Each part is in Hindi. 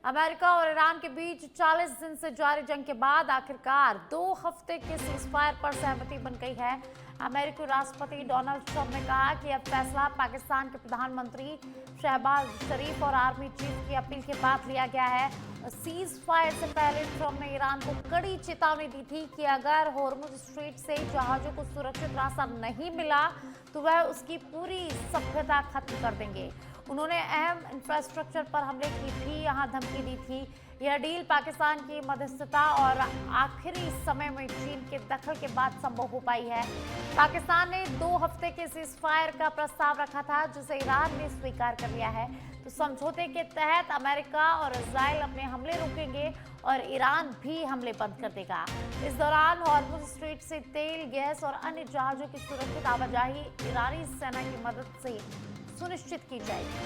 अमेरिका और ईरान के बीच 40 दिन से जारी जंग के बाद आखिरकार 2 हफ्ते के सीजफायर पर सहमति बन गई है। अमेरिकी राष्ट्रपति डोनाल्ड ट्रंप ने कहा कि अब फैसला पाकिस्तान के प्रधानमंत्री शहबाज शरीफ और आर्मी चीफ की अपील के बाद लिया गया है। सीज फायर से पहले ट्रंप ने ईरान को कड़ी चेतावनी दी थी कि अगर होर्मुज स्ट्रेट से जहाजों को सुरक्षित रास्ता नहीं मिला तो वह उसकी पूरी सभ्यता खत्म कर देंगे। उन्होंने अहम इंफ्रास्ट्रक्चर पर हमले की भी यहां धमकी दी थी। यह डील पाकिस्तान की मध्यस्थता और आखिरी समय में चीन के दखल के बाद संभव हो पाई है। पाकिस्तान ने 2 हफ्ते के सीजफायर का प्रस्ताव रखा था, जिसे ईरान ने स्वीकार कर लिया है। तो समझौते के तहत अमेरिका और इजराइल अपने हमले रोकेंगे और ईरान भी हमले बंद कर देगा। इस दौरान हॉर्मुज स्ट्रेट से तेल, गैस और अन्य जहाजों की सुरक्षित आवाजाही ईरानी सेना की मदद से सुनिश्चित की जाएगी।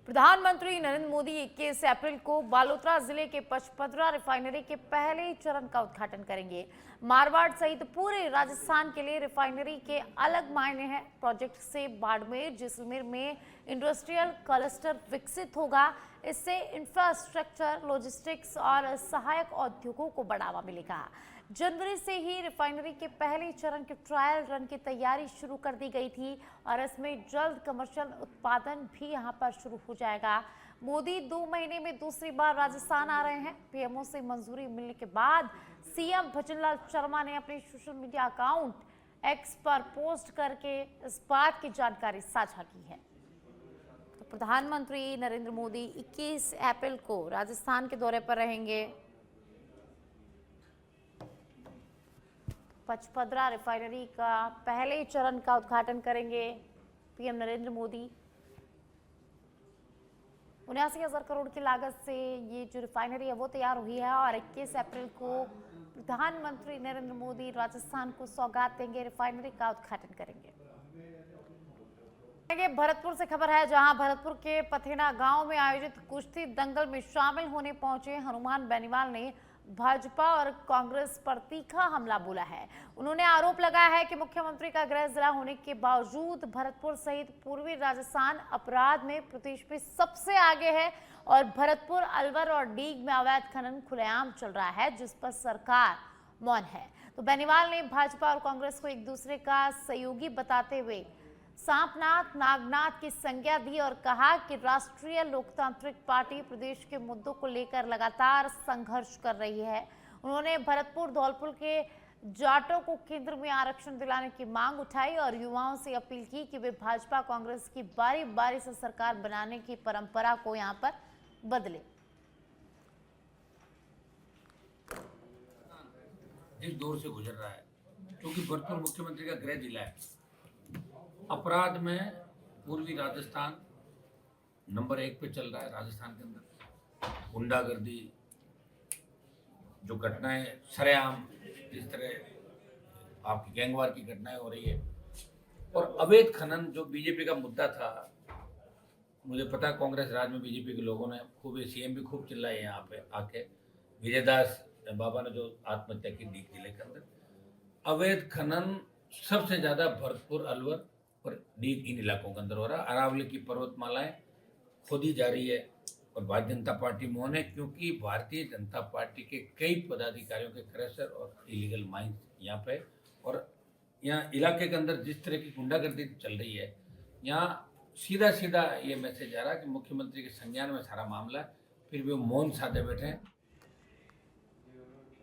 प्रधानमंत्री नरेंद्र मोदी 21 अप्रैल को बालोतरा जिले के पचपदरा रिफाइनरी के पहले चरण का उद्घाटन करेंगे। मारवाड़ सहित पूरे राजस्थान के लिए रिफाइनरी के अलग मायने हैं। प्रोजेक्ट से बाड़मेर, जैसलमेर में इंडस्ट्रियल क्लस्टर विकसित होगा। इससे इंफ्रास्ट्रक्चर, लॉजिस्टिक्स और सहायक उद्योगों को बढ़ावा मिलेगा। जनवरी से ही रिफाइनरी के पहले चरण के ट्रायल रन की तैयारी शुरू कर दी गई थी और इसमें जल्द कमर्शियल उत्पादन भी यहां पर शुरू हो जाएगा। मोदी 2 महीने में दूसरी बार राजस्थान आ रहे हैं। पीएमओ से मंजूरी मिलने के बाद सीएम भजनलाल शर्मा ने अपने सोशल मीडिया अकाउंट एक्स पर पोस्ट करके इस बात की जानकारी साझा की है। तो प्रधानमंत्री नरेंद्र मोदी 21 अप्रैल को राजस्थान के दौरे पर रहेंगे। पचपदरा रिफाइनरी का पहले चरण का उद्घाटन करेंगे पीएम नरेंद्र मोदी। 79,000 करोड़ की लागत से ये जो रिफाइनरी है वो तैयार हुई है और 21 अप्रैल को प्रधानमंत्री नरेंद्र मोदी राजस्थान को सौगात देंगे, रिफाइनरी का उद्घाटन करेंगे। भरतपुर से खबर है, जहां भरतपुर के पथेना गांव में आयोजित कुश्ती दंगल में शामिल होने पहुंचे हनुमान बेनीवाल ने भाजपा और कांग्रेस पर तीखा हमला बोला है। उन्होंने आरोप लगाया है कि मुख्यमंत्री का गृह जिला होने के बावजूद भरतपुर सहित पूर्वी राजस्थान अपराध में प्रदेश में सबसे आगे है और भरतपुर, अलवर और डीग में अवैध खनन खुलेआम चल रहा है, जिस पर सरकार मौन है। तो बेनीवाल ने भाजपा और कांग्रेस को एक दूसरे का सहयोगी बताते हुए सांपनाथ नागनाथ की संज्ञा दी और कहा कि राष्ट्रीय लोकतांत्रिक पार्टी प्रदेश के मुद्दों को लेकर लगातार संघर्ष कर रही है। उन्होंने भरतपुर, धौलपुर के जाटों को केंद्र में आरक्षण दिलाने की मांग उठाई और युवाओं से अपील की कि वे भाजपा कांग्रेस की बारी बारी से सरकार बनाने की परंपरा को यहां पर बदले। इस दौर से गुजर रहा है क्योंकि भरतपुर मुख्यमंत्री का गृह जिला है। अपराध में पूर्वी राजस्थान नंबर 1 पे चल रहा है। राजस्थान के अंदर गुंडागर्दी, जो घटनाएं सरेआम जिस तरह आपकी गैंगवार की घटनाएं हो रही है, और अवैध खनन जो बीजेपी का मुद्दा था। मुझे पता है कांग्रेस राज में बीजेपी के लोगों ने खूब, सीएम भी खूब चिल्लाए यहाँ पे आके। विजयदास बाबा ने जो आत्महत्या की डीग जिले के अंदर, अवैध खनन सबसे ज्यादा भरतपुर, अलवर और डीग इन इलाकों के अंदर हो रहा है। अरावली की पर्वतमालाएं खोदी जा रही है और भारतीय जनता पार्टी मौन है, क्योंकि भारतीय जनता पार्टी के कई पदाधिकारियों के क्रैशर और इलीगल माइंस यहाँ पे, और यहाँ इलाके के अंदर जिस तरह की गुंडागर्दी चल रही है, यहाँ सीधा सीधा ये मैसेज आ रहा है कि मुख्यमंत्री के संज्ञान में सारा मामला है, फिर भी वो मौन साधे बैठे हैं।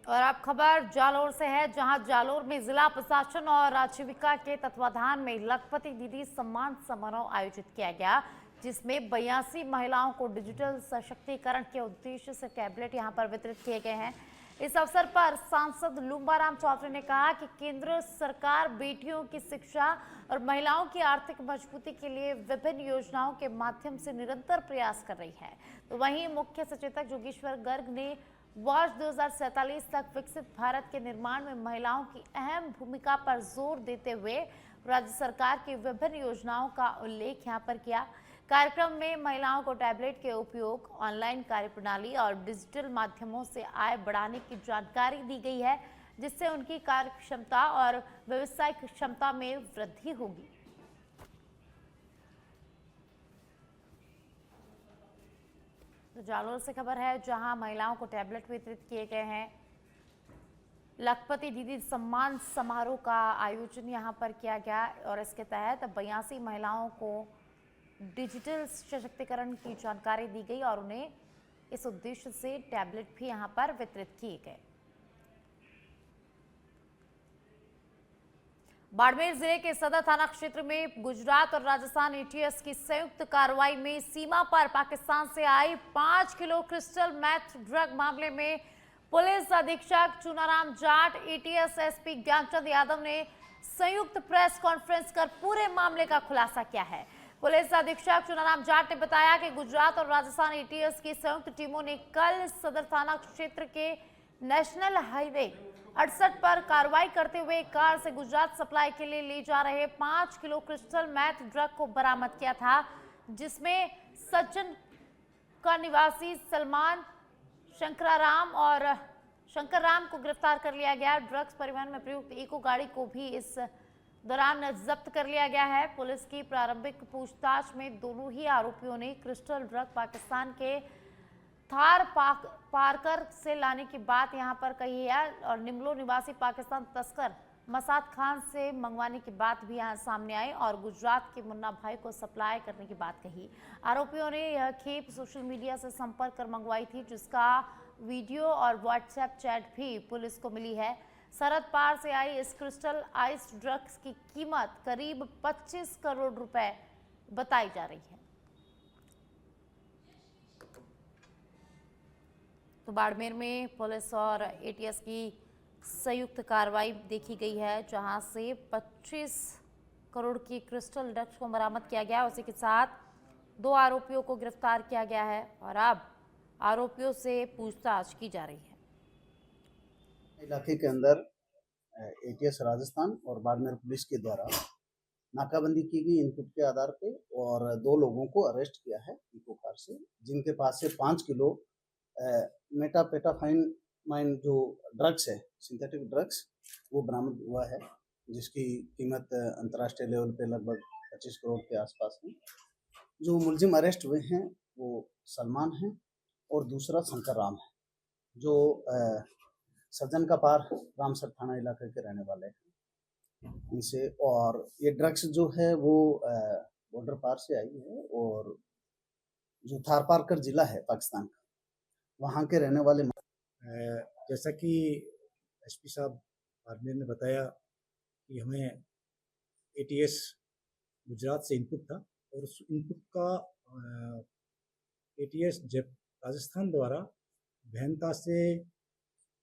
और अब खबर जालोर से है, जहां जालोर में जिला प्रशासन और आजीविका के तत्वाधान में लखपति दीदी सम्मान समारोह आयोजित किया गया, जिसमें 82 महिलाओं को डिजिटल सशक्तिकरण के उद्देश्य से टैबलेट यहां पर वितरित किए गए हैं। इस अवसर पर सांसद लुम्बाराम चौधरी ने कहा कि केंद्र सरकार बेटियों की शिक्षा और महिलाओं की आर्थिक मजबूती के लिए विभिन्न योजनाओं के माध्यम से निरंतर प्रयास कर रही है। तो वहीं मुख्य सचेतक जोगेश्वर गर्ग ने वर्ष 2047 तक विकसित भारत के निर्माण में महिलाओं की अहम भूमिका पर जोर देते हुए राज्य सरकार की विभिन्न योजनाओं का उल्लेख यहां पर किया। कार्यक्रम में महिलाओं को टैबलेट के उपयोग, ऑनलाइन कार्यप्रणाली और डिजिटल माध्यमों से आय बढ़ाने की जानकारी दी गई है। जिससे उनकी कार्य क्षमता और व्यावसायिक क्षमता में वृद्धि होगी। तो जालोर से खबर है, जहां महिलाओं को टैबलेट वितरित किए गए हैं। लखपति दीदी सम्मान समारोह का आयोजन यहां पर किया गया और इसके तहत 82 महिलाओं को डिजिटल सशक्तिकरण की जानकारी दी गई और उन्हें इस उद्देश्य से टैबलेट भी यहां पर वितरित किए गए। बाड़मेर जिले के सदर थाना क्षेत्र में गुजरात और राजस्थान एटीएस की संयुक्त कार्रवाई में सीमा पर पाकिस्तान से आई 5 किलो क्रिस्टल मैथ ड्रग मामले में पुलिस अधीक्षक चुनाराम जाट, एटीएस एसपी ज्ञानचंद यादव ने संयुक्त प्रेस कॉन्फ्रेंस कर पूरे मामले का खुलासा किया है। पुलिस अधीक्षक चुनाराम जाट ने बताया कि गुजरात और राजस्थान एटीएस की संयुक्त टीमों ने कल सदर थाना क्षेत्र के नेशनल हाईवे 68 पर कार्रवाई करते हुए एक कार से गुजरात सप्लाई के लिए ले जा रहे 5 किलो क्रिस्टल मैथ ड्रग को बरामद किया था, जिसमें सज्जन का निवासी सलमान शंकर राम को गिरफ्तार कर लिया गया। ड्रग्स परिवहन में प्रयुक्त इको गाड़ी को भी इस दौरान जब्त कर लिया गया है। पुलिस की प्रारंभिक पूछताछ में दोनों ही आरोपियों ने क्रिस्टल ड्रग पाकिस्तान के थार पारकर से लाने की बात यहां पर कही है और निमलो निवासी पाकिस्तान तस्कर मसाद खान से मंगवाने की बात भी यहां सामने आई और गुजरात के मुन्ना भाई को सप्लाई करने की बात कही। आरोपियों ने यह खेप सोशल मीडिया से संपर्क कर मंगवाई थी, जिसका वीडियो और व्हाट्सएप चैट भी पुलिस को मिली है। सरहद पार से आई इस क्रिस्टल आइस ड्रग्स की कीमत करीब 25 करोड़ रुपए बताई जा रही है। तो बाड़मेर में पुलिस और एटीएस की संयुक्त कार्रवाई देखी गई है, जहां से 25 करोड़ की क्रिस्टल ड्रग्स को बरामद किया गया। उसी के साथ 2 आरोपियों को गिरफ्तार किया गया है और अब आरोपियों से पूछताछ की जा रही है। इलाके के अंदर एटीएस राजस्थान और बाड़मेर पुलिस के द्वारा नाकाबंदी की गई इनपुट के आधार पे और 2 लोगों को अरेस्ट किया है इको कार से, जिनके पास से 5 किलो मेटापेटाफाइन जो ड्रग्स है, सिंथेटिक ड्रग्स, वो बरामद हुआ है, जिसकी कीमत अंतर्राष्ट्रीय लेवल पे लगभग 25 करोड़ के आसपास है। जो मुलजिम अरेस्ट हुए हैं वो सलमान है और दूसरा शंकर राम है, जो सज्जन का पार रामसर थाना इलाके के रहने वाले हैं इनसे। और ये ड्रग्स जो है वो बॉर्डर पार से आई है और जो थार पारकर जिला है पाकिस्तान का, वहाँ के रहने वाले। जैसा कि एसपी साहब बाड़मेर ने बताया कि हमें एटीएस गुजरात से इनपुट था और उस इनपुट का एटीएस राजस्थान द्वारा गहनता से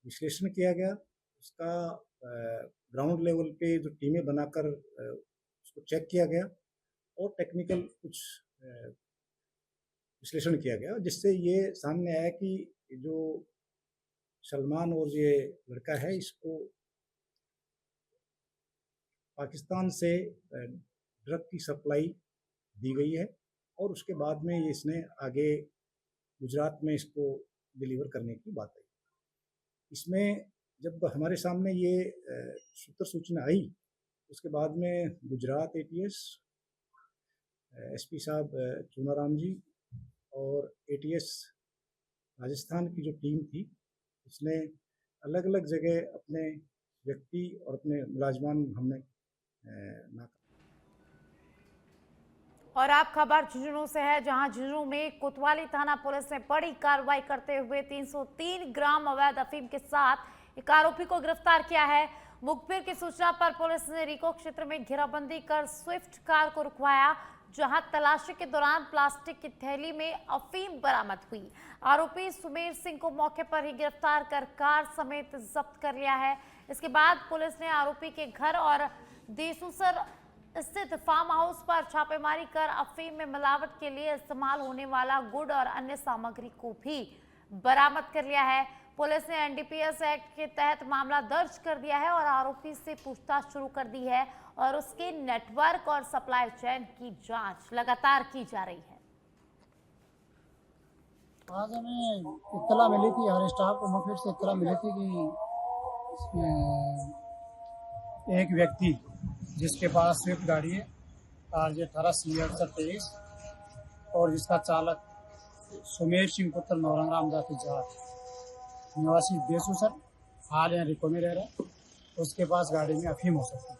विश्लेषण किया गया। उसका ग्राउंड लेवल पे जो टीमें बनाकर उसको चेक किया गया और टेक्निकल कुछ विश्लेषण किया गया, जिससे ये सामने आया कि जो सलमान और ये लड़का है, इसको पाकिस्तान से ड्रग की सप्लाई दी गई है और उसके बाद में इसने आगे गुजरात में इसको डिलीवर करने की बात आई। इसमें जब हमारे सामने ये सूचना आई, उसके बाद में गुजरात एटीएस एसपी साहब चुनाराम जी और एटीएस राजस्थान की जो टीम थी, उसने अलग अलग जगह अपने व्यक्ति और अपने मुलाजमान हमने और आप खबर झुंझुनू से है, जहां झुंझुनू में कोतवाली थाना पुलिस ने बड़ी कार्रवाई करते हुए 303 ग्राम अवैध अफीम के साथ एक आरोपी को गिरफ्तार किया है। मुखबिर की सूचना पर पुलिस ने रिको क्षेत्र में घेराबंदी कर स्विफ्ट कार को रुकवाया, जहां तलाशी के दौरान प्लास्टिक की थैली में अफीम बरामद हुई। आरोपी सुमेर सिंह को मौके पर ही गिरफ्तार कर कार समेत जब्त कर लिया है। इसके बाद पुलिस ने आरोपी के घर और देसूसर स्थित फार्म हाउस पर छापेमारी कर अफीम में मिलावट के लिए इस्तेमाल होने वाला गुड़ और अन्य सामग्री को भी बरामद कर लिया है। पुलिस ने एनडीपीएस एक्ट के तहत मामला दर्ज कर दिया है और आरोपी से पूछताछ शुरू कर दी है और उसके नेटवर्क और सप्लाई चेन की जांच लगातार की जा रही है। आज हमें इत्तला मिली थी, हमारे स्टाफ को मुखबिर से इत्तला मिली थी कि एक व्यक्ति जिसके पास स्विफ्ट गाड़ी है RJ 18C68 और जिसका चालक सुमेर सिंह पुत्र नौरंगराम जाति जाट निवासी देसूसर हाल यहाँ रिको में रह रहा है, उसके पास गाड़ी में अफीम हो सकती है।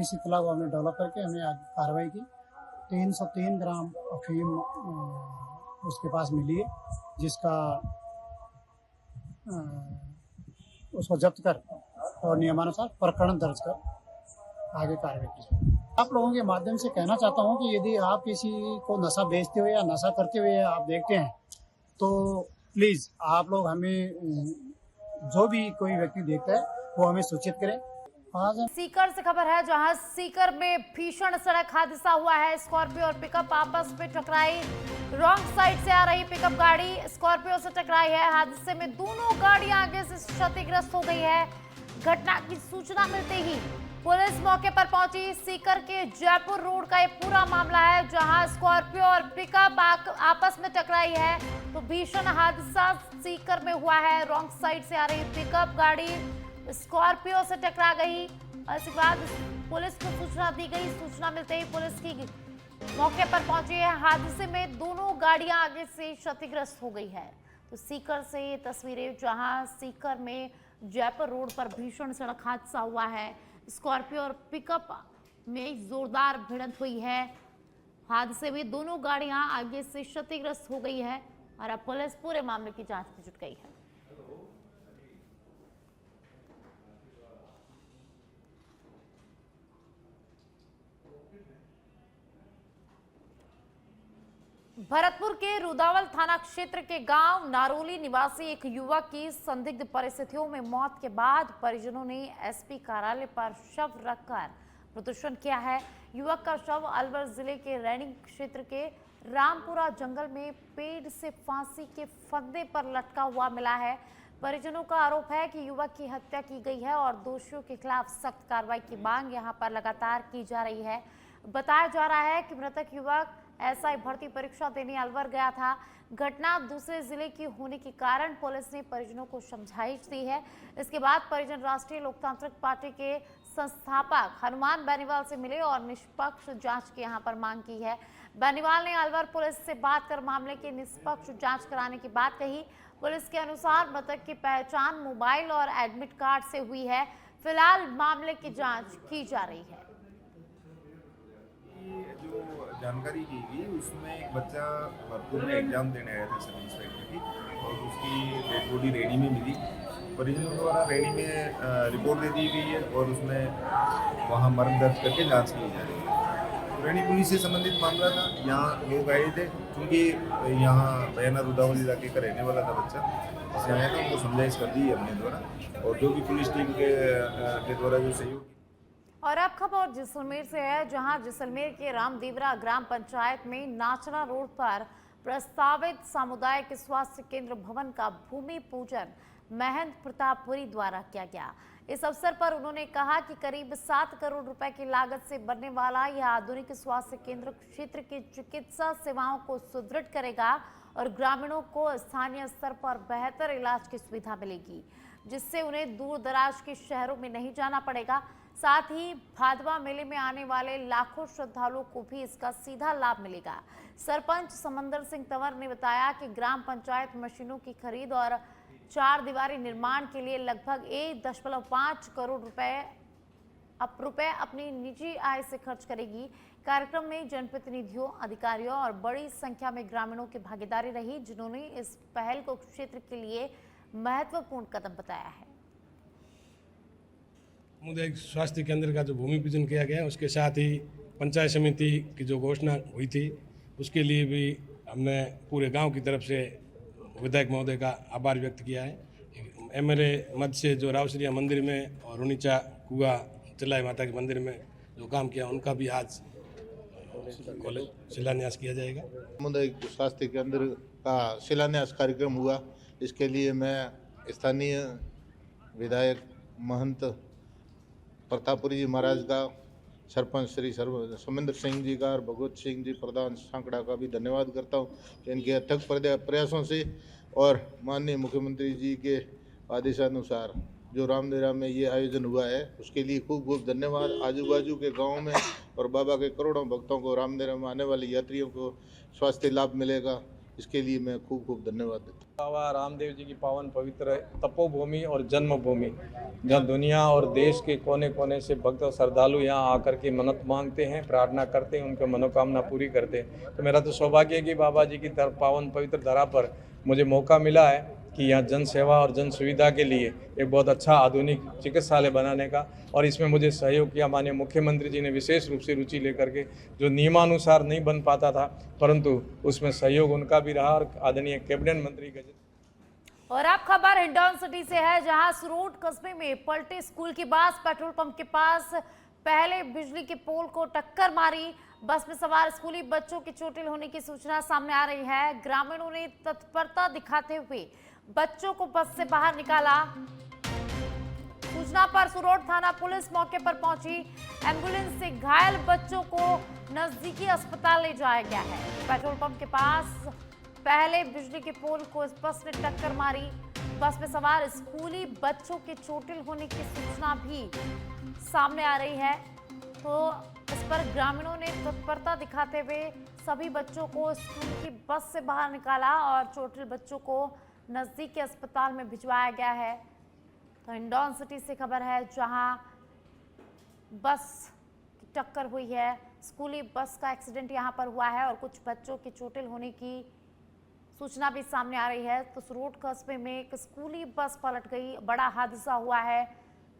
इस इतला को हमने डेवलप करके हमने आज कार्रवाई की। 303 ग्राम अफीम उसके पास मिली है, जिसका उसको जब्त कर और नियमानुसार प्रकरण दर्ज कर आगे कार्रवाई की। आप लोगों के माध्यम से कहना चाहता हूं कि यदि आप किसी को नशा बेचते हुए या नशा करते हुए आप देखते हैं तो प्लीज़ आप लोग हमें, जो भी कोई व्यक्ति देखता है वो हमें सूचित करें। आज सीकर से खबर है, जहां सीकर में भीषण सड़क हादसा हुआ है। स्कॉर्पियो और पिकअप आपस में टकराई। रॉन्ग साइड से आ रही पिकअप गाड़ी स्कॉर्पियो से टकराई है। हादसे में दोनों गाड़ियां आगे से क्षतिग्रस्त हो गई है। घटना की सूचना मिलते ही पुलिस मौके पर पहुंची। सीकर के जयपुर रोड का ये पूरा मामला है, जहां स्कॉर्पियो और पिकअप आपस में टकराई है। तो भीषण हादसा सीकर में हुआ है। रॉन्ग साइड से आ रही पिकअप गाड़ी स्कॉर्पियो से टकरा गई। इसके बाद पुलिस को सूचना दी गई। सूचना मिलते ही पुलिस की मौके पर पहुंची है। हादसे में दोनों गाड़ियां आगे से क्षतिग्रस्त हो गई है। तो सीकर से ये तस्वीरें, जहां सीकर में जयपुर रोड पर भीषण सड़क हादसा हुआ है। स्कॉर्पियो और पिकअप में जोरदार भिड़ंत हुई है। हादसे में दोनों गाड़ियां आगे से क्षतिग्रस्त हो गई है और अब पुलिस पूरे मामले की जांच में जुट गई है। भरतपुर के रुदावल थाना क्षेत्र के गांव नारोली निवासी एक युवक की संदिग्ध परिस्थितियों में मौत के बाद परिजनों ने एसपी कार्यालय पर शव रखकर प्रदर्शन किया है। युवक का शव अलवर जिले के रैनी क्षेत्र के रामपुरा जंगल में पेड़ से फांसी के फंदे पर लटका हुआ मिला है। परिजनों का आरोप है कि युवक की हत्या की गई है और दोषियों के खिलाफ सख्त कार्रवाई की मांग यहां पर लगातार की जा रही है। बताया जा रहा है कि मृतक युवक एसआई भर्ती परीक्षा देने अलवर गया था। घटना दूसरे जिले की होने के कारण पुलिस ने परिजनों को समझाइश दी है। इसके बाद परिजन राष्ट्रीय लोकतांत्रिक पार्टी के संस्थापक हनुमान बेनीवाल से मिले और निष्पक्ष जांच की यहां पर मांग की है। बेनीवाल ने अलवर पुलिस से बात कर मामले की निष्पक्ष जांच कराने की बात कही। पुलिस के अनुसार मृतक की पहचान मोबाइल और एडमिट कार्ड से हुई है। फिलहाल मामले की जांच की जा रही है। जो जानकारी की गई उसमें एक बच्चा भरतपुर में एग्जाम देने आया था सब इंस्पेक्टर की, और उसकी डेड बॉडी रेनी में मिली। परिजनों द्वारा रेनी में रिपोर्ट दे दी गई है और उसमें वहाँ मरण दर्ज करके जांच की जा रही है। रेनी पुलिस से संबंधित मामला था। यहाँ लोग आए थे, क्योंकि यहाँ बयाना रुदावल इलाके का रहने वाला था बच्चा, इससे आया था, उनको समझाइश कर दी है अपने द्वारा, और जो भी पुलिस टीम के द्वारा जो सहयोग। और अब खबर जैसलमेर से है, जहां जैसलमेर के रामदेवरा ग्राम पंचायत में नाचना रोड पर प्रस्तावित सामुदायिक स्वास्थ्य केंद्र भवन का भूमि पूजन महंत प्रतापपुरी द्वारा किया गया। इस अवसर पर उन्होंने कहा कि करीब 7 करोड़ रुपए की लागत से बनने वाला यह आधुनिक स्वास्थ्य केंद्र क्षेत्र की चिकित्सा सेवाओं को सुदृढ़ करेगा और ग्रामीणों को स्थानीय स्तर पर बेहतर इलाज की सुविधा मिलेगी, जिससे उन्हें दूर दराज के शहरों में नहीं जाना पड़ेगा। साथ ही भादवा मेले में आने वाले लाखों श्रद्धालुओं को भी इसका सीधा लाभ मिलेगा। सरपंच समंदर सिंह तंवर ने बताया कि ग्राम पंचायत मशीनों की खरीद और 4 दीवारी निर्माण के लिए लगभग 1.5 करोड़ रुपए अपनी निजी आय से खर्च करेगी। कार्यक्रम में जनप्रतिनिधियों, अधिकारियों और बड़ी संख्या में ग्रामीणों की भागीदारी रही, जिन्होंने इस पहल को क्षेत्र के लिए महत्वपूर्ण कदम बताया है। सामुदायिक स्वास्थ्य केंद्र का जो भूमि पूजन किया गया, उसके साथ ही पंचायत समिति की जो घोषणा हुई थी, उसके लिए भी हमने पूरे गांव की तरफ से विधायक महोदय का आभार व्यक्त किया है। एमएलए मद से जो रावसरिया मंदिर में और रुनीचा कुआ चिल्लाई माता के मंदिर में जो काम किया, उनका भी आज शिलान्यास किया जाएगा। सामुदायिक स्वास्थ्य केंद्र का शिलान्यास कार्यक्रम हुआ, इसके लिए मैं स्थानीय विधायक महंत प्रतापपुरी जी महाराज का, सरपंच श्री समंदर सिंह जी का और भगवत सिंह जी प्रधान सांकड़ा का भी धन्यवाद करता हूं कि इनके अथक प्रयासों से और माननीय मुख्यमंत्री जी के आदेशानुसार जो रामदेरा में ये आयोजन हुआ है उसके लिए खूब खूब धन्यवाद। आजू बाजू के गाँव में और बाबा के करोड़ों भक्तों को, रामदेरा में आने वाले यात्रियों को स्वास्थ्य लाभ मिलेगा, इसके लिए मैं खूब खूब धन्यवाद देता हूँ। बाबा रामदेव जी की पावन पवित्र तपोभूमि और जन्मभूमि, जहाँ दुनिया और देश के कोने कोने से भक्त और श्रद्धालु यहाँ आकर के मन्नत मांगते हैं, प्रार्थना करते हैं, उनकी मनोकामना पूरी करते हैं। तो मेरा तो सौभाग्य है कि बाबा जी की पावन पवित्र धरा पर मुझे मौका मिला है कि यहाँ जन सेवा और जन सुविधा के लिए एक बहुत अच्छा आधुनिक चिकित्सालय बनाने का, और इसमें मुझे सहयोग किया माननीय मुख्यमंत्री जी ने विशेष रूप से रुचि लेकर के, जो नियमानुसार नहीं बन पाता था परंतु उसमें सहयोग उनका भी रहा, और आदरणीय कैबिनेट मंत्री गजेंद्र। और अब खबर हिंडौन सिटी से है, जहां सुरोट कस्बे में पलटे स्कूल की बस पेट्रोल पंप के पास पहले बिजली के पोल को टक्कर मारी। बस में सवार स्कूली बच्चों की चोटिल होने की सूचना सामने आ रही है। ग्रामीणों ने तत्परता दिखाते हुए बच्चों को बस से बाहर निकाला। सूचना पर सुरोट थाना पुलिस मौके पर पहुंची। एम्बुलेंस से घायल बच्चों को नजदीकी अस्पताल ले जाया गया है। पेट्रोल पंप के पास पहले बिजली के पोल को इस बस ने टक्कर मारी। बस में सवार स्कूली बच्चों के चोटिल होने की सूचना भी सामने आ रही है, तो इस पर ग्रामीणों ने तत्परता दिखाते हुए सभी बच्चों को स्कूल की बस से बाहर निकाला और चोटिल बच्चों को नजदीक के अस्पताल में भिजवाया गया है। तो हिंडौन सिटी से खबर है, जहां बस की टक्कर हुई है। स्कूली बस का एक्सीडेंट यहां पर हुआ है और कुछ बच्चों की चोटिल होने की सूचना भी सामने आ रही है। तो सुरोट कस्बे में एक स्कूली बस पलट गई, बड़ा हादसा हुआ है।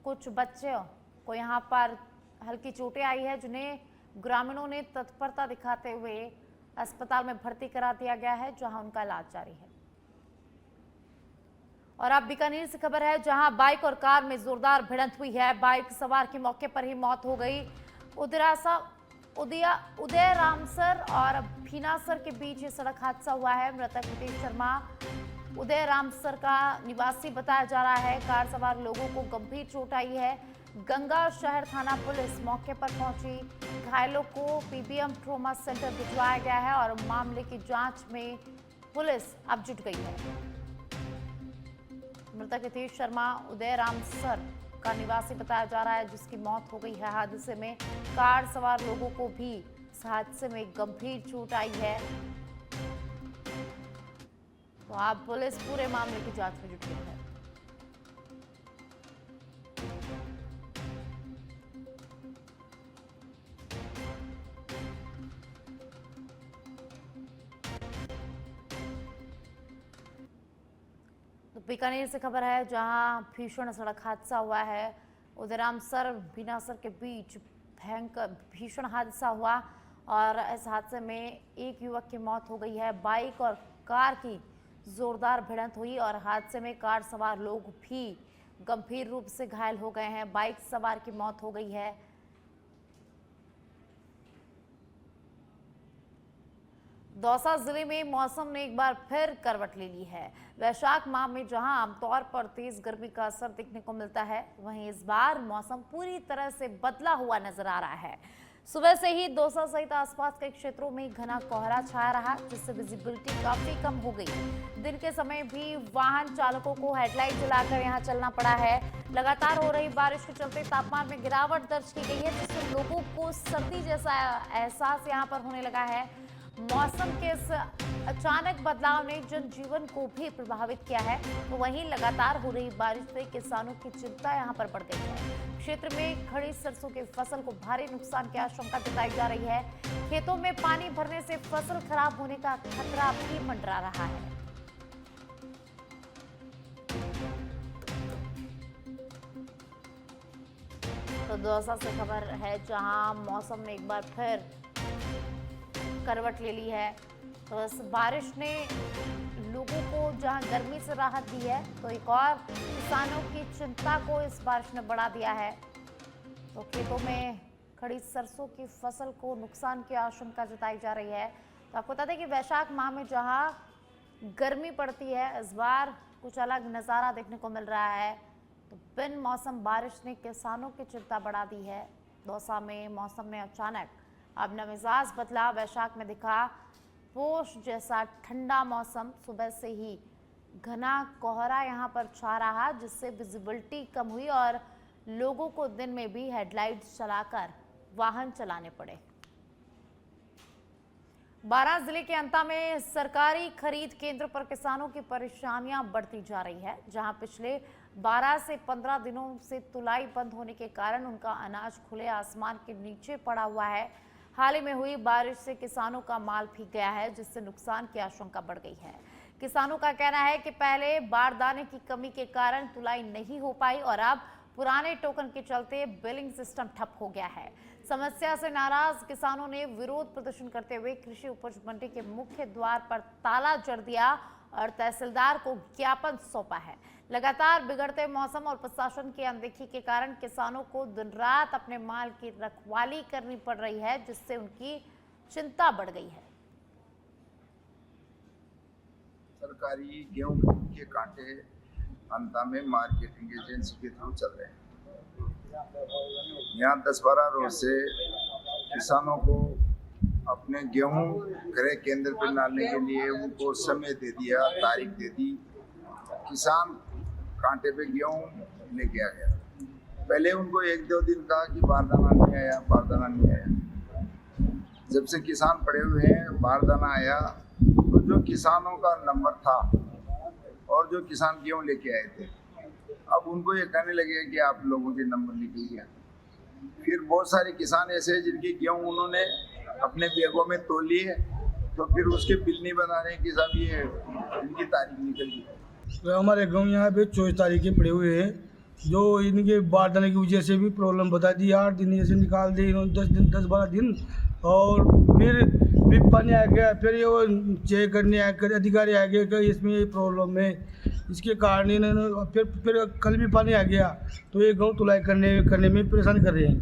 कुछ बच्चों को यहां पर हल्की चोटें आई है, जिन्हें ग्रामीणों ने तत्परता दिखाते हुए अस्पताल में भर्ती करा दिया गया है, जहां उनका इलाज जारी है। और अब बीकानेर से खबर है, जहां बाइक और कार में जोरदार भिड़ंत हुई है। बाइक सवार की मौके पर ही मौत हो गई। उदय रामसर और भीनासर के बीच ये सड़क हादसा हुआ है। मृतक हितेश शर्मा उदय रामसर का निवासी बताया जा रहा है। कार सवार लोगों को गंभीर चोट आई है। गंगा शहर थाना पुलिस मौके पर पहुंची। घायलों को पीबीएम ट्रॉमा सेंटर भिजवाया गया है और मामले की जांच में पुलिस अब जुट गई है। मृतक हितेश शर्मा उदय रामसर का निवासी बताया जा रहा है, जिसकी मौत हो गई है हादसे में। कार सवार लोगों को भी इस हादसे में गंभीर चोट आई है। तो अब पुलिस पूरे मामले की जांच में जुट गई है। तो बीकानेर से खबर है, जहां भीषण सड़क हादसा हुआ है। उदयरामसर भीनासर के बीच भयंकर भीषण हादसा हुआ और इस हादसे में एक युवक की मौत हो गई है। बाइक और कार की जोरदार भिड़ंत हुई और हादसे में कार सवार लोग भी गंभीर रूप से घायल हो गए हैं। बाइक सवार की मौत हो गई है। दौसा जिले में मौसम ने एक बार फिर करवट ले ली है। वैशाख माह में जहां आमतौर पर तेज गर्मी का असर देखने को मिलता है, वहीं इस बार मौसम पूरी तरह से बदला हुआ नजर आ रहा है। सुबह से ही दौसा सहित आसपास के क्षेत्रों में घना कोहरा छाया रहा, जिससे विजिबिलिटी काफी कम हो गई। दिन के समय भी वाहन चालकों को हेडलाइट जलाकर यहां चलना पड़ा है। लगातार हो रही बारिश के चलते तापमान में गिरावट दर्ज की गई है, जिससे लोगों को सर्दी जैसा एहसास यहां पर होने लगा है। मौसम के इस अचानक बदलाव ने जनजीवन को भी प्रभावित किया है। तो वहीं लगातार हो रही बारिश से किसानों की चिंता यहां पर बढ़ गई है। क्षेत्र में खड़ी सरसों की फसल को भारी नुकसान की आशंका जताई जा रही है। खेतों में पानी भरने से फसल खराब होने का खतरा भी मंडरा रहा है। तो दौसा से खबर है, जहां मौसम ने एक बार फिर करवट ले ली है। तो इस बारिश ने लोगों को जहां गर्मी से राहत दी है, तो एक और किसानों की चिंता को इस बारिश ने बढ़ा दिया है। तो खेतों में खड़ी सरसों की फसल को नुकसान की आशंका जताई जा रही है। तो आपको बता दें कि वैशाख माह में जहां गर्मी पड़ती है, इस बार कुछ अलग नज़ारा देखने को मिल रहा है। तो बिन मौसम बारिश ने किसानों की चिंता बढ़ा दी है। दौसा में मौसम में अचानक अब न मिजाज बदला। वैशाख में दिखा पोष जैसा ठंडा मौसम। सुबह से ही घना कोहरा यहां पर छा रहा, जिससे विजिबिलिटी कम हुई और लोगों को दिन में भी हेडलाइट्स चलाकर वाहन चलाने पड़े। बारां जिले के अंता में सरकारी खरीद केंद्र पर किसानों की परेशानियां बढ़ती जा रही है, जहां पिछले 12 से 15 दिनों से तुलाई बंद होने के कारण उनका अनाज खुले आसमान के नीचे पड़ा हुआ है। हाल ही में हुई बारिश से किसानों का माल भीग गया है, जिससे नुकसान की आशंका बढ़ गई है। किसानों का कहना है कि पहले बारदाने की कमी के कारण तुलाई नहीं हो पाई और अब पुराने टोकन के चलते बिलिंग सिस्टम ठप हो गया है। समस्या से नाराज किसानों ने विरोध प्रदर्शन करते हुए कृषि उपज मंडी के मुख्य द्वार पर ताला जड़ दिया और तहसीलदार को ज्ञापन सौंपा है। लगातार बिगड़ते मौसम और प्रशासन की अनदेखी के कारण किसानों को दिन रात अपने माल की रखवाली करनी पड़ रही है, जिससे उनकी चिंता बढ़ गई है। सरकारी गेहूं के कांटे अंता में मार्केटिंग एजेंसी के थ्रू चल रहे हैं। यहाँ 10-12 रोज से किसानों को अपने गेहूं क्रय केंद्र पर डालने के लिए उनको समय दे दिया, तारीख दे दी। किसान कांटे पे गेहूं लेके आ गया। पहले उनको 1-2 दिन कहा कि बारदाना नहीं आया, बारदाना नहीं आया। जब से किसान पड़े हुए हैं, बारदाना आया तो जो किसानों का नंबर था और जो किसान गेहूं लेके आए थे, अब उनको ये कहने लगे कि आप लोगों के नंबर निकल गया। फिर बहुत सारे किसान ऐसे हैं जिनके गेहूं उन्होंने अपने बैगों में तोल लिए, तो फिर उसके बिल नहीं बना रहे कि साहब ये इनकी तारीख निकल गई। तो हमारे गांव यहाँ पे 24 तारीख के पड़े हुए हैं, जो इनके बारदाने की वजह से भी प्रॉब्लम बता दी। 8 दिन जैसे निकाल दी इन्होंने, 10-12 दिन, और फिर भी पानी आ गया। फिर ये वो चेक करने आए, अधिकारी आ गए कि इसमें ये प्रॉब्लम है, इसके कारण इन्होंने फिर कल भी पानी आ गया, तो ये गेहूँ तुलाई करने में परेशान कर रहे हैं।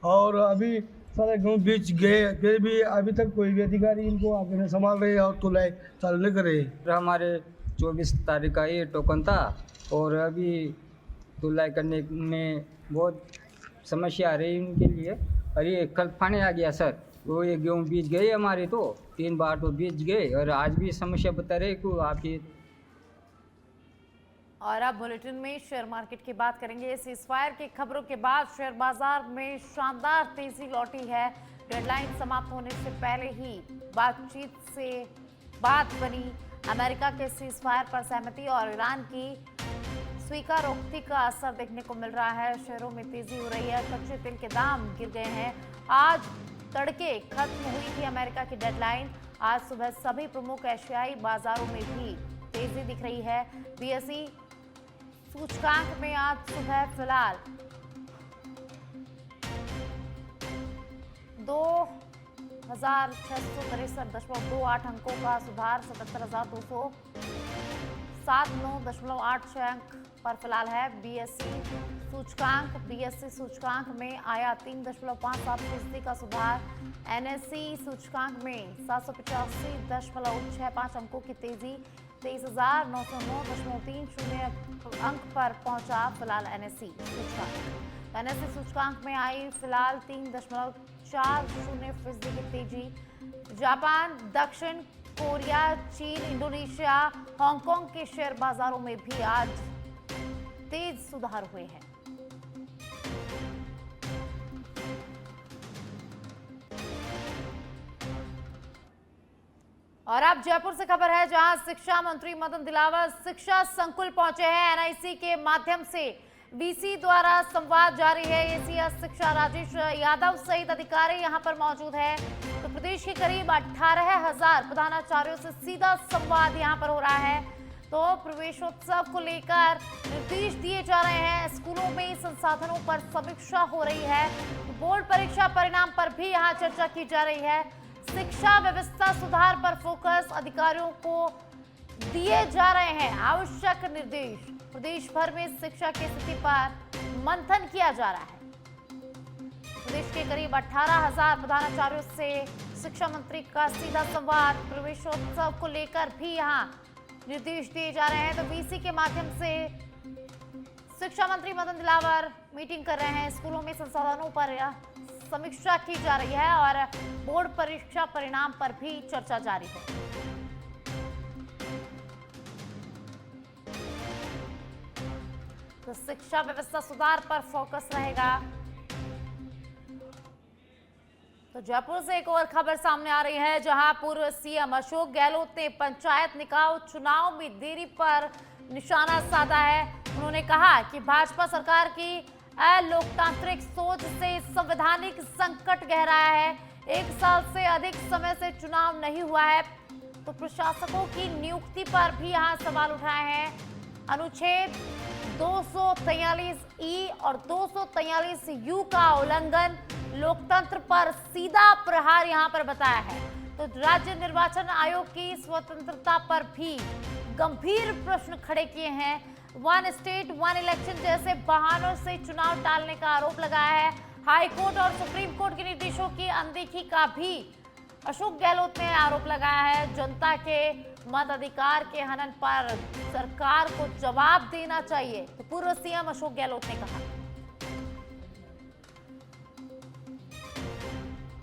और अभी सारे गेहूँ बीच गए, फिर भी अभी तक कोई भी अधिकारी इनको आगे नहीं संभाल रहे और तुलाई चालू नहीं कर रहे। हमारे 24 तारीख का ये टोकन था और अभी तुलाई करने में बहुत समस्या आ रही है उनके लिए। अरे कल पानी आ गया सर, तो ये गेहूँ बीज गए हमारे, तो 3 बार तो बीज गए और आज भी समस्या बता रहे कि आपकी। और अब बुलेटिन में शेयर मार्केट की बात करेंगे। सीजफायर की खबरों के बाद शेयर बाजार में शानदार तेजी लौटी है। डेडलाइन समाप्त होने से पहले ही बातचीत से बात बनी। अमेरिका के सीजफायर पर सहमति और ईरान की स्वीकारोक्ति का असर देखने को मिल रहा है। शेयरों में तेजी हो रही है। कच्चे तेल के दाम गिर गए हैं। आज तड़के खत्म हुई थी अमेरिका की डेडलाइन। आज सुबह सभी प्रमुख एशियाई बाजारों में भी तेजी दिख रही है। बीएसई सूचकांक में आज सुबह फिलहाल 2663.28 अंकों का सुधार 77,279.86 अंक पर फिलहाल है। बीएसई सूचकांक में आया 3.57% का सुधार। एनएसई सूचकांक में 785.65 अंकों की तेजी 23,909.30 अंक पर पहुंचा फिलहाल एनएसई सूचकांक। एनएसई सूचकांक में आई फिलहाल 3.40% की तेजी। जापान, दक्षिण कोरिया, चीन, इंडोनेशिया, हांगकांग के शेयर बाजारों में भी आज तेज सुधार हुए हैं। और अब जयपुर से खबर है, जहां शिक्षा मंत्री मदन दिलावर शिक्षा संकुल पहुंचे हैं। एनआईसी के माध्यम से वीसी द्वारा संवाद जारी है। एसीएस शिक्षा राजेश यादव सहित अधिकारी यहां पर मौजूद हैं। तो प्रदेश के करीब 18,000 प्रधानाचार्यों से सीधा संवाद यहां पर हो रहा है। तो प्रवेशोत्सव को लेकर निर्देश दिए जा रहे हैं। स्कूलों में संसाधनों पर समीक्षा हो रही है। बोर्ड परीक्षा परिणाम पर भी यहां चर्चा की जा रही है। शिक्षा व्यवस्था सुधार पर फोकस अधिकारियों को दिए जा रहे हैं आवश्यक निर्देश। प्रदेश भर में शिक्षा की स्थिति पर मंथन किया जा रहा है। प्रदेश के करीब 18,000 प्रधानाचार्यों से शिक्षा मंत्री का सीधा संवाद। प्रवेशोत्सव को लेकर भी यहां निर्देश दिए जा रहे हैं। तो वीसी के माध्यम से शिक्षा मंत्री मदन दिलावर मीटिंग कर रहे हैं। स्कूलों में संसाधनों पर समीक्षा की जा रही है और बोर्ड परीक्षा परिणाम पर भी चर्चा जारी है। तो शिक्षा व्यवस्था सुधार पर फोकस रहेगा। तो जयपुर से एक और खबर सामने आ रही है, जहां पूर्व सीएम अशोक गहलोत ने पंचायत निकाय चुनाव में देरी पर निशाना साधा है। उन्होंने कहा कि भाजपा सरकार की अलोकतांत्रिक सोच से संवैधानिक संकट गहराया है। 1 साल से अधिक समय से चुनाव नहीं हुआ है, तो प्रशासकों की नियुक्ति पर भी यहाँ सवाल उठाए हैं। अनुच्छेद 243E और 243U का उल्लंघन लोकतंत्र पर सीधा प्रहार यहाँ पर बताया है। तो राज्य निर्वाचन आयोग की स्वतंत्रता पर भी गंभीर प्रश्न खड़े किए हैं। 1 स्टेट 1 इलेक्शन जैसे बहानों से चुनाव टालने का आरोप लगाया है। हाई कोर्ट और सुप्रीम कोर्ट के निर्देशों की अनदेखी का भी अशोक गहलोत ने आरोप लगाया है। जनता के मताधिकार के हनन पर सरकार को जवाब देना चाहिए, तो पूर्व सीएम अशोक गहलोत ने कहा।